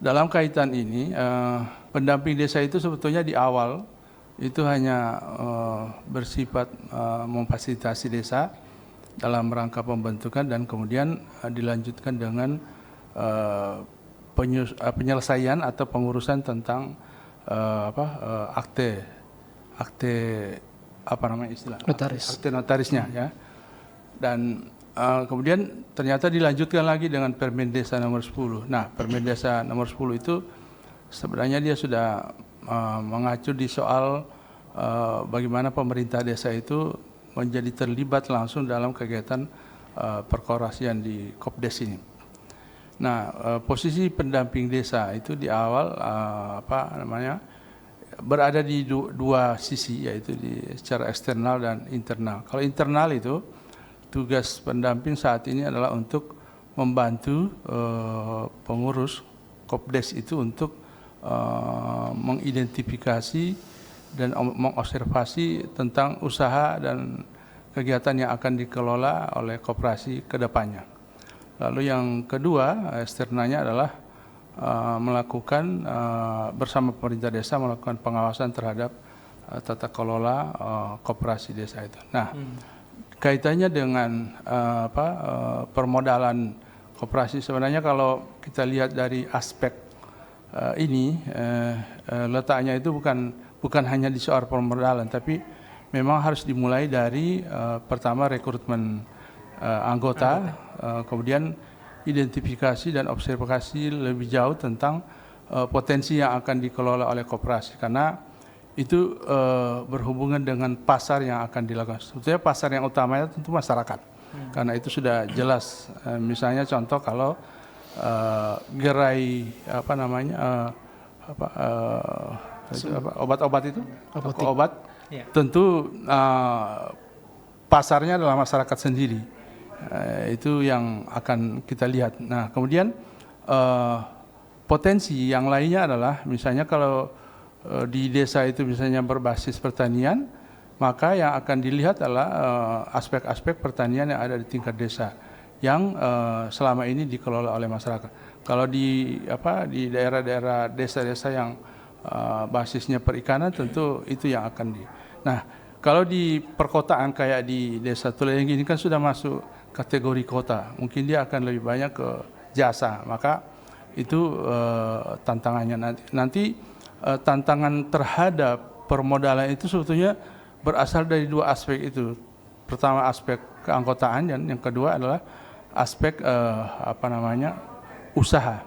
Dalam kaitan ini, pendamping desa itu sebetulnya di awal itu hanya bersifat memfasilitasi desa dalam rangka pembentukan dan kemudian dilanjutkan dengan penyelesaian atau pengurusan tentang akte apa namanya istilah Notaris. akte notarisnya ya. Dan kemudian ternyata dilanjutkan lagi dengan Permen Desa nomor 10. Nah, Permen Desa nomor 10 itu sebenarnya dia sudah mengacu di soal bagaimana pemerintah desa itu menjadi terlibat langsung dalam kegiatan perkorasian di Kopdes ini. Nah, posisi pendamping desa itu di awal berada di dua sisi, yaitu secara eksternal dan internal. Kalau internal itu tugas pendamping saat ini adalah untuk membantu pengurus Kopdes itu untuk mengidentifikasi dan mengobservasi tentang usaha dan kegiatan yang akan dikelola oleh koperasi ke depannya. Lalu yang kedua, eksternalnya adalah melakukan bersama pemerintah desa melakukan pengawasan terhadap tata kelola koperasi desa itu. Nah, kaitannya dengan permodalan koperasi, sebenarnya kalau kita lihat dari aspek ini letaknya itu bukan hanya di soal permodalan, tapi memang harus dimulai dari pertama rekrutmen anggota. Kemudian identifikasi dan observasi lebih jauh tentang potensi yang akan dikelola oleh koperasi, karena itu berhubungan dengan pasar yang akan dilakukan. Sebetulnya pasar yang utamanya tentu masyarakat, karena itu sudah jelas. Misalnya contoh kalau gerai obat-obat itu, obat, ya. Tentu pasarnya adalah masyarakat sendiri. Itu yang akan kita lihat. Nah, kemudian potensi yang lainnya adalah misalnya kalau di desa itu misalnya berbasis pertanian, maka yang akan dilihat adalah aspek-aspek pertanian yang ada di tingkat desa yang selama ini dikelola oleh masyarakat. Kalau di daerah-daerah desa-desa yang basisnya perikanan, tentu itu yang akan Nah, kalau di perkotaan kayak di Desa Tuleleng ini kan sudah masuk kategori kota, mungkin dia akan lebih banyak ke jasa, maka itu tantangannya nanti tantangan terhadap permodalan itu sebetulnya berasal dari dua aspek itu. Pertama aspek keanggotaan dan yang kedua adalah aspek usaha.